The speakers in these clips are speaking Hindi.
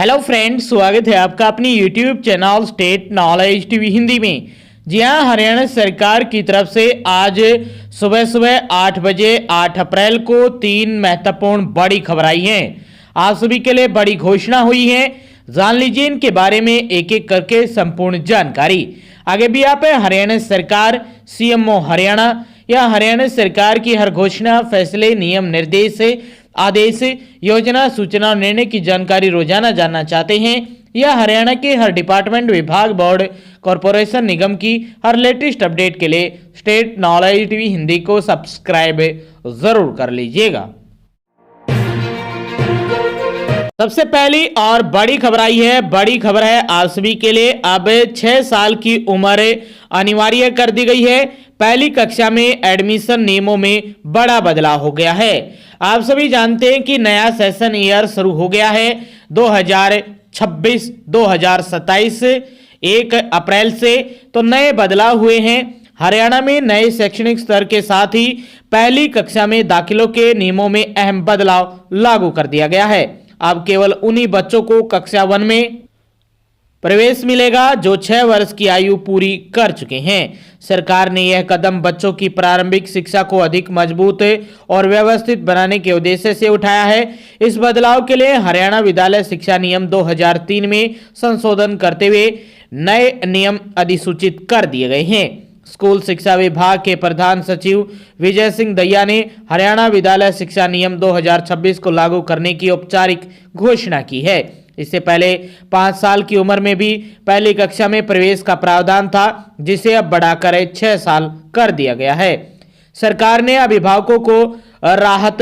हेलो फ्रेंड्स, स्वागत है आपका अपनी YouTube channel state knowledge TV Hindi में। जी हाँ, हरियाणा सरकार की तरफ से आज सुबह सुबह 8 बजे 8 अप्रैल को 3 महत्वपूर्ण बड़ी खबर आई हैं। आप सभी के लिए बड़ी घोषणा हुई है, जान लीजिए इनके बारे में एक एक करके संपूर्ण जानकारी। आगे भी आप हरियाणा सरकार, सीएमओ हरियाणा या हरियाणा सरकार की हर घोषणा, फैसले, नियम, निर्देश, आदेश, योजना, सूचना और निर्णय की जानकारी रोजाना जानना चाहते हैं या हरियाणा के हर डिपार्टमेंट, विभाग, बोर्ड, कॉरपोरेशन, निगम की हर लेटेस्ट अपडेट के लिए स्टेट नॉलेज टीवी हिंदी को सब्सक्राइब जरूर कर लीजिएगा। सबसे पहली और बड़ी खबर आई है। बड़ी खबर है आप सभी के लिए, अब 6 साल की उम्र अनिवार्य कर दी गई है। पहली कक्षा में एडमिशन नियमों में बड़ा बदलाव हो गया है। आप सभी जानते हैं कि नया सेशन ईयर शुरू हो गया है 2026-2027 1 अप्रैल से। तो नए बदलाव हुए हैं। हरियाणा में नए शैक्षणिक स्तर के साथ ही पहली कक्षा में दाखिलों के नियमों में अहम बदलाव लागू कर दिया गया है। अब केवल उन्हीं बच्चों को कक्षा 1 में प्रवेश मिलेगा जो 6 वर्ष की आयु पूरी कर चुके हैं। सरकार ने यह कदम बच्चों की प्रारंभिक शिक्षा को अधिक मजबूत और व्यवस्थित बनाने के उद्देश्य से उठाया है। इस बदलाव के लिए हरियाणा विद्यालय शिक्षा नियम 2003 में संशोधन करते हुए नए नियम अधिसूचित कर दिए गए हैं। स्कूल शिक्षा विभाग के प्रधान सचिव विजय सिंह दहिया ने हरियाणा विद्यालय शिक्षा नियम 2026 को लागू करने की औपचारिक घोषणा की है। इससे पहले 5 साल की उम्र में भी पहली कक्षा में प्रवेश का प्रावधान था, जिसे अब बढ़ाकर 6 साल कर दिया गया है। सरकार ने अभिभावकों को राहत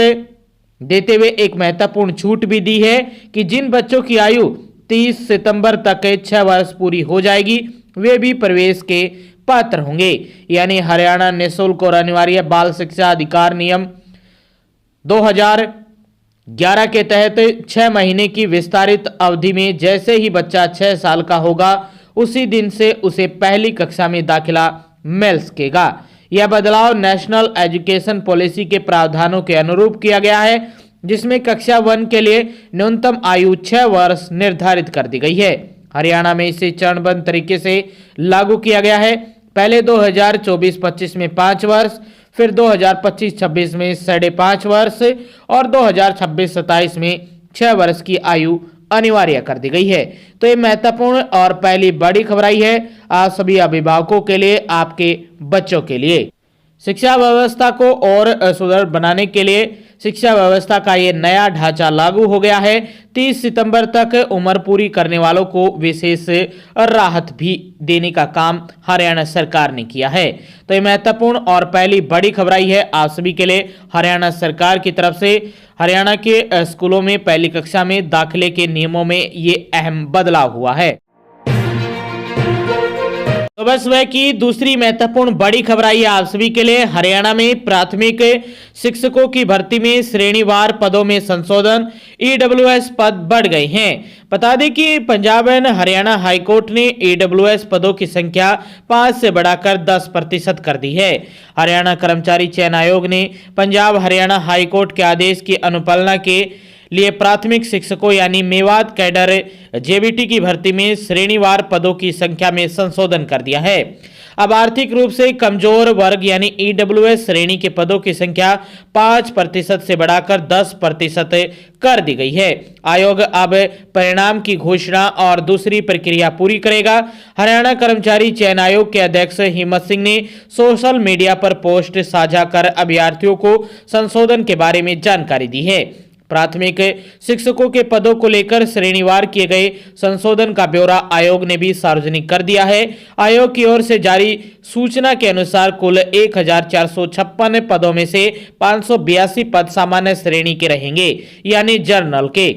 देते हुए एक महत्वपूर्ण छूट भी दी है कि जिन बच्चों की आयु 30 सितंबर तक 6 वर्ष पूरी हो जाएगी, वे भी प्रवेश के पात्र होंगे। यानी हरियाणा निःशुल्क और अनिवार्य बाल शिक्षा अधिकार नियम 2011 के तहत 6 महीने की विस्तारित अवधि में जैसे ही बच्चा 6 साल का होगा, उसी दिन से उसे पहली कक्षा में दाखिला मिल सकेगा। यह बदलाव नेशनल एजुकेशन पॉलिसी के प्रावधानों के अनुरूप किया गया है, जिसमें कक्षा 1 के लिए न्यूनतम आयु 6 वर्ष निर्धारित कर दी गई है। हरियाणा में इसे चरणबद्ध तरीके से लागू किया गया है। पहले 2024-25 में 5 वर्ष, फिर 2025-26 में 5.5 वर्ष और 2026-27 में 6 वर्ष की आयु अनिवार्य कर दी गई है। तो ये महत्वपूर्ण और पहली बड़ी खबर आई है आप सभी अभिभावकों के लिए, आपके बच्चों के लिए। शिक्षा व्यवस्था को और सुदृढ़ बनाने के लिए शिक्षा व्यवस्था का ये नया ढांचा लागू हो गया है। 30 सितंबर तक उम्र पूरी करने वालों को विशेष राहत भी देने का काम हरियाणा सरकार ने किया है। तो ये महत्वपूर्ण और पहली बड़ी खबर आई है आप सभी के लिए। हरियाणा सरकार की तरफ से हरियाणा के स्कूलों में पहली कक्षा में दाखिले के नियमों में ये अहम बदलाव हुआ है। तो बस वह की दूसरी महत्वपूर्ण बड़ी खबर आई है आप सभी के लिए। हरियाणा में प्राथमिक शिक्षकों की भर्ती में श्रेणीवार पदों में संशोधन, ईडब्ल्यूएस पद बढ़ गए हैं। बता दें कि पंजाब एंड हरियाणा हाईकोर्ट ने ईडब्ल्यूएस पदों की संख्या 5 से बढ़ाकर 10% कर दी है। हरियाणा कर्मचारी चयन आयोग ने पंजाब हरियाणा हाईकोर्ट के आदेश की अनुपालना के लिए प्राथमिक शिक्षकों यानी मेवात कैडर जेबीटी की भर्ती में श्रेणीवार पदों की संख्या में संशोधन कर दिया है। अब आर्थिक रूप से कमजोर वर्ग यानी ईडब्ल्यूएस श्रेणी के पदों की संख्या 5% से बढ़ाकर 10% कर दी गई है। आयोग अब परिणाम की घोषणा और दूसरी प्रक्रिया पूरी करेगा। हरियाणा कर्मचारी चयन आयोग के अध्यक्ष हिम्मत सिंह ने सोशल मीडिया पर पोस्ट साझा कर अभ्यर्थियों को संशोधन के बारे में जानकारी दी है। प्राथमिक शिक्षकों के पदों को लेकर श्रेणीवार किए गए संशोधन का ब्यौरा आयोग ने भी सार्वजनिक कर दिया है। आयोग की ओर से जारी सूचना के अनुसार कुल 1456 पदों में से 582 पद सामान्य श्रेणी के रहेंगे, यानी जनरल के,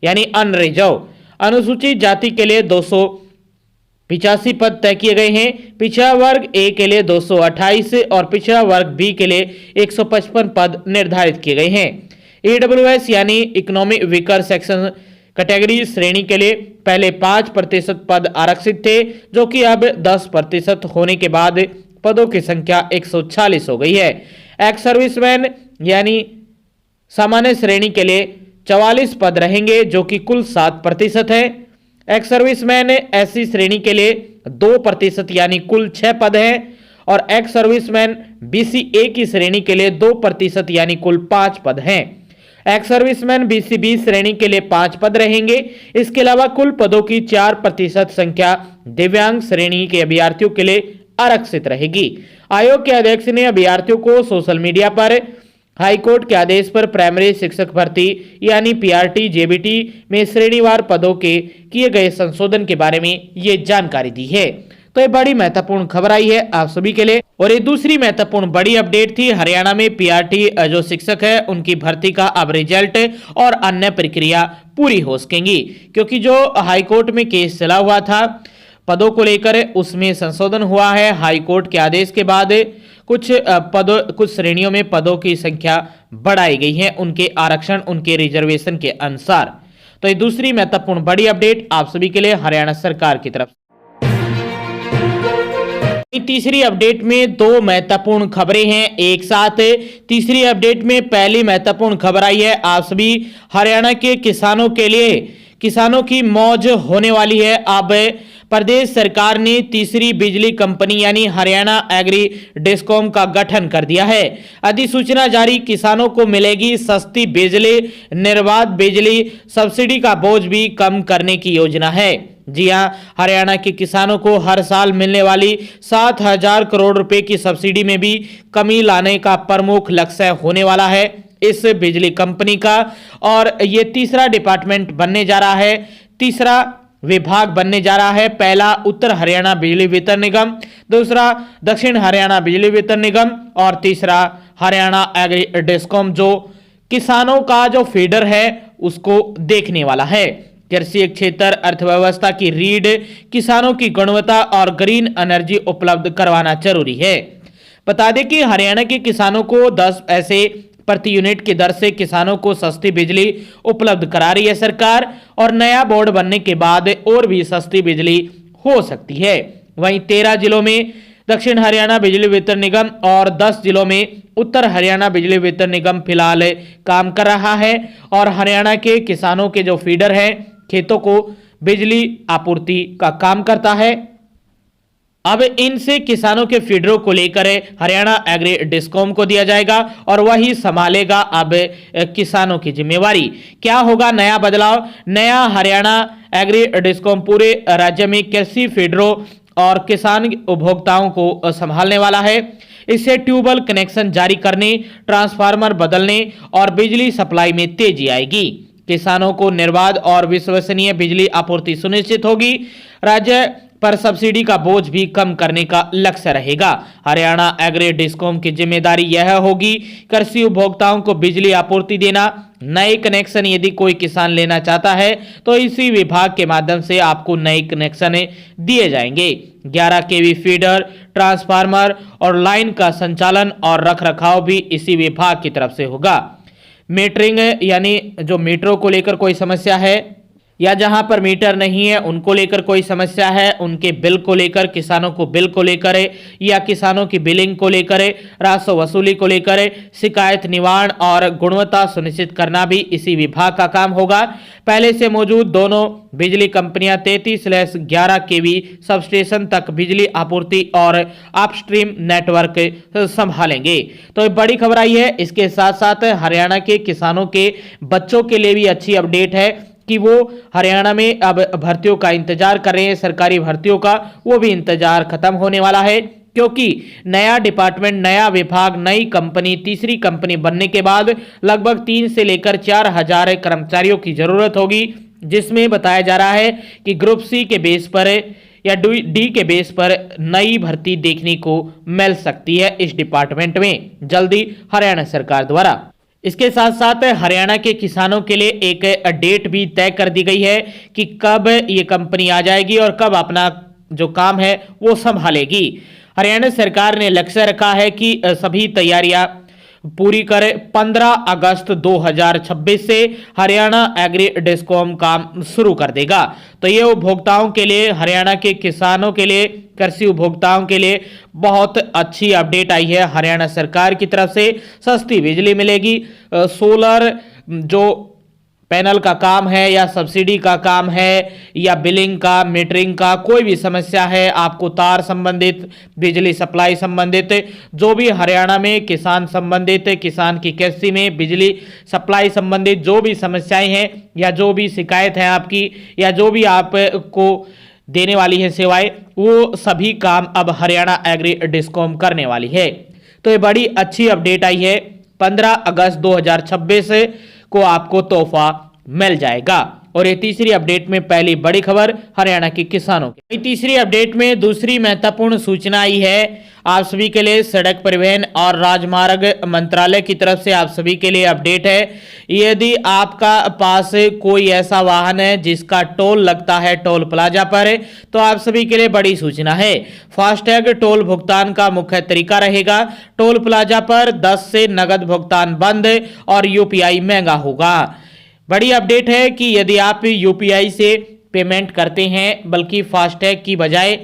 यानी अनरिजर्व। अनुसूचित जाति के लिए 285 पद तय किए गए हैं। पिछड़ा वर्ग ए के लिए 228 और पिछड़ा वर्ग बी के लिए 155 पद निर्धारित किए गए हैं। ईडब्ल्यूएस यानी इकोनॉमिक वीकर सेक्शन कैटेगरी श्रेणी के लिए पहले 5% पद आरक्षित थे, जो कि अब 10% होने के बाद पदों की संख्या 140 हो गई है। एक्स सर्विसमैन यानी सामान्य श्रेणी के लिए 44 पद रहेंगे जो कि कुल 7% है। एक्स सर्विसमैन एससी श्रेणी के लिए 2% यानी कुल 6 पद हैं और एक्स सर्विसमैन बीसी ए की श्रेणी के लिए 2% यानी कुल 5 पद हैं। एक्स सर्विसमैन बीसी बी श्रेणी के लिए 5 पद रहेंगे। इसके अलावा कुल पदों की 4% संख्या दिव्यांग श्रेणी के अभ्यर्थियों के लिए आरक्षित रहेगी। आयोग के अध्यक्ष ने अभ्यर्थियों को सोशल मीडिया पर हाईकोर्ट के आदेश पर प्राइमरी शिक्षक भर्ती यानी पीआरटी जेबीटी में श्रेणीवार पदों के किए गए संशोधन के बारे में ये जानकारी दी है। तो ये बड़ी महत्वपूर्ण खबर आई है आप सभी के लिए। और ये दूसरी महत्वपूर्ण बड़ी अपडेट थी, हरियाणा में पीआरटी जो शिक्षक है उनकी भर्ती का अब रिजल्ट और अन्य प्रक्रिया पूरी हो सकेंगी, क्योंकि जो हाईकोर्ट में केस चला हुआ था पदों को लेकर उसमें संशोधन हुआ है। हाईकोर्ट के आदेश के बाद कुछ श्रेणियों में पदों की संख्या बढ़ाई गई है, उनके आरक्षण उनके रिजर्वेशन के अनुसार। तो ये दूसरी महत्वपूर्ण बड़ी अपडेट आप सभी के लिए हरियाणा सरकार की तरफ। तीसरी अपडेट में 2 महत्वपूर्ण खबरें हैं एक साथ। तीसरी अपडेट में पहली महत्वपूर्ण खबर आई है आप सभी हरियाणा के किसानों के लिए, किसानों की मौज होने वाली है। अब प्रदेश सरकार ने तीसरी बिजली कंपनी यानी हरियाणा एग्री डिस्कॉम का गठन कर दिया है। अधिसूचना जारी, किसानों को मिलेगी सस्ती बिजली, निर्बाध बिजली, सब्सिडी का बोझ भी कम करने की योजना है। जी हां, हरियाणा के किसानों को हर साल मिलने वाली 7,000 करोड़ रुपए की सब्सिडी में भी कमी लाने का प्रमुख लक्ष्य होने वाला है इस बिजली कंपनी का। और ये तीसरा डिपार्टमेंट बनने जा रहा है, तीसरा विभाग बनने जा रहा है। पहला उत्तर हरियाणा बिजली वितरण निगम, दूसरा दक्षिण हरियाणा बिजली वितरण निगम और तीसरा हरियाणा एग्री डिस्कॉम जो किसानों का जो फीडर है उसको देखने वाला है। कृषि क्षेत्र अर्थव्यवस्था की रीढ़, किसानों की गुणवत्ता और ग्रीन एनर्जी उपलब्ध करवाना जरूरी है। बता दें कि हरियाणा के किसानों को 10 पैसे प्रति यूनिट की दर से किसानों को सस्ती बिजली उपलब्ध करा रही है सरकार, और नया बोर्ड बनने के बाद और भी सस्ती बिजली हो सकती है। वहीं 13 जिलों में दक्षिण हरियाणा बिजली वितरण निगम और 10 जिलों में उत्तर हरियाणा बिजली वितरण निगम फिलहाल काम कर रहा है और हरियाणा के किसानों के जो फीडर हैं खेतों को बिजली आपूर्ति का काम करता है। अब इनसे किसानों के फीडरों को लेकर हरियाणा एग्री डिस्कॉम को दिया जाएगा और वही संभालेगा अब किसानों की जिम्मेवारी। क्या होगा नया बदलाव? नया हरियाणा एग्री डिस्कॉम पूरे राज्य में कृषि फीडरों और किसान उपभोक्ताओं को संभालने वाला है। इससे ट्यूबवेल कनेक्शन जारी करने, ट्रांसफार्मर बदलने और बिजली सप्लाई में तेजी आएगी। किसानों को निर्बाध और विश्वसनीय बिजली आपूर्ति सुनिश्चित होगी। राज्य पर सब्सिडी का बोझ भी कम करने का लक्ष्य रहेगा। हरियाणा एग्री डिस्कॉम की जिम्मेदारी यह होगी कृषि उपभोक्ताओं को बिजली आपूर्ति देना। नए कनेक्शन यदि कोई किसान लेना चाहता है तो इसी विभाग के माध्यम से आपको नए कनेक्शन दिए जाएंगे। 11 केवी फीडर, ट्रांसफार्मर और लाइन का संचालन और रखरखाव भी इसी विभाग की तरफ से होगा। मीटरिंग यानी जो मीटरों को लेकर कोई समस्या है या जहां पर मीटर नहीं है उनको लेकर कोई समस्या है, उनके बिल को लेकर, किसानों को बिल को लेकर या किसानों की बिलिंग को लेकर, राजस्व वसूली को लेकर शिकायत निवारण और गुणवत्ता सुनिश्चित करना भी इसी विभाग का काम होगा। पहले से मौजूद दोनों बिजली कंपनियां 33/11 केवी सबस्टेशन तक बिजली आपूर्ति और अपस्ट्रीम नेटवर्क संभालेंगे। तो ये बड़ी खबर आई है। इसके साथ साथ हरियाणा के किसानों के बच्चों के लिए भी अच्छी अपडेट है कि वो हरियाणा में अब भर्तियों का इंतजार कर रहे हैं, सरकारी भर्तियों का, वो भी इंतजार खत्म होने वाला है, क्योंकि नया डिपार्टमेंट, नया विभाग, नई कंपनी, तीसरी कंपनी बनने के बाद लगभग 3 से लेकर 4,000 कर्मचारियों की जरूरत होगी, जिसमें बताया जा रहा है कि ग्रुप सी के बेस पर या डी के बेस पर नई भर्ती देखने को मिल सकती है इस डिपार्टमेंट में जल्दी हरियाणा सरकार द्वारा। इसके साथ साथ हरियाणा के किसानों के लिए एक डेट भी तय कर दी गई है कि कब ये कंपनी आ जाएगी और कब अपना जो काम है वो संभालेगी। हरियाणा सरकार ने लक्ष्य रखा है कि सभी तैयारियां पूरी करे 15 अगस्त 2026 से हरियाणा एग्री डिस्कॉम काम शुरू कर देगा। तो ये उपभोक्ताओं के लिए, हरियाणा के किसानों के लिए, कृषि उपभोक्ताओं के लिए बहुत अच्छी अपडेट आई है हरियाणा सरकार की तरफ से। सस्ती बिजली मिलेगी, सोलर जो पैनल का काम है या सब्सिडी का काम है या बिलिंग का, मीटरिंग का, कोई भी समस्या है, आपको तार संबंधित, बिजली सप्लाई संबंधित, जो भी हरियाणा में किसान संबंधित, किसान की कृषि में बिजली सप्लाई संबंधित जो भी समस्याएं हैं या जो भी शिकायत है आपकी या जो भी आपको देने वाली है सेवाएं, वो सभी काम अब हरियाणा एग्री डिस्कॉम करने वाली है। तो ये बड़ी अच्छी अपडेट आई है। 15 अगस्त 2026 को आपको तोहफा मिल जाएगा। और ये तीसरी अपडेट में पहली बड़ी खबर हरियाणा के किसानों की। तीसरी अपडेट में दूसरी महत्वपूर्ण सूचना आई है आप सभी के लिए। सड़क परिवहन और राजमार्ग मंत्रालय की तरफ से आप सभी के लिए अपडेट है। यदि आपका पास कोई ऐसा वाहन है जिसका टोल लगता है टोल प्लाजा पर, तो आप सभी के लिए बड़ी सूचना है। फास्टैग टोल भुगतान का मुख्य तरीका रहेगा। टोल प्लाजा पर 10 से नगद भुगतान बंद और यूपीआई महंगा होगा। बड़ी अपडेट है कि यदि आप यूपीआई से पेमेंट करते हैं बल्कि फास्टैग की बजाय,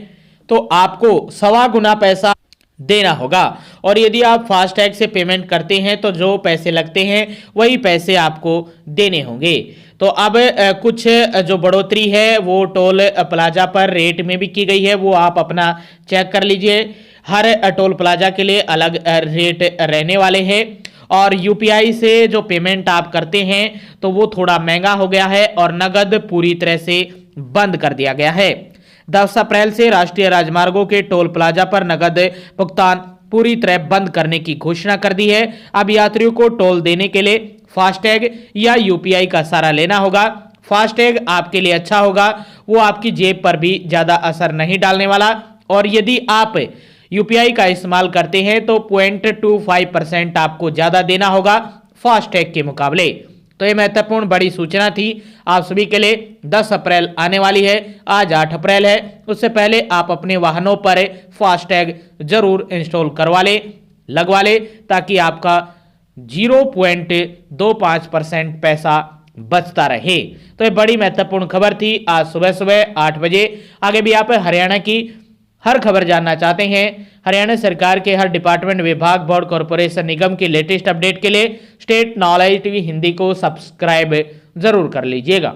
तो आपको 1.25 गुना पैसा देना होगा। और यदि आप फास्टैग से पेमेंट करते हैं तो जो पैसे लगते हैं वही पैसे आपको देने होंगे। तो अब कुछ जो बढ़ोतरी है वो टोल प्लाजा पर रेट में भी की गई है, वो आप अपना चेक कर लीजिए। हर टोल प्लाजा के लिए अलग रेट रहने वाले हैं। और यूपीआई से जो पेमेंट आप करते हैं तो वो थोड़ा महंगा हो गया है और नगद पूरी तरह से बंद कर दिया गया है। 10 अप्रैल से राष्ट्रीय राजमार्गों के टोल प्लाजा पर नगद भुगतान पूरी तरह बंद करने की घोषणा कर दी है। अब यात्रियों को टोल देने के लिए फास्टैग या यूपीआई का सहारा लेना होगा। फास्टैग आपके लिए अच्छा होगा, वो आपकी जेब पर भी ज्यादा असर नहीं डालने वाला। और यदि आप यूपीआई का इस्तेमाल करते हैं तो 0.25% आपको ज्यादा देना होगा फास्टैग के मुकाबले। तो ये महत्वपूर्ण बड़ी सूचना थी आप सभी के लिए। 10 अप्रैल आने वाली है, आज 8 अप्रैल है। उससे पहले आप अपने वाहनों पर फास्टैग जरूर इंस्टॉल करवा ले, लगवा ले, ताकि आपका 0.25% पैसा बचता रहे। तो ये बड़ी महत्वपूर्ण खबर थी आज सुबह सुबह 8 बजे। आगे भी आप हरियाणा की हर खबर जानना चाहते हैं, हरियाणा सरकार के हर डिपार्टमेंट, विभाग, बोर्ड, कॉरपोरेशन, निगम की लेटेस्ट अपडेट के लिए स्टेट नॉलेज टीवी हिंदी को सब्सक्राइब जरूर कर लीजिएगा।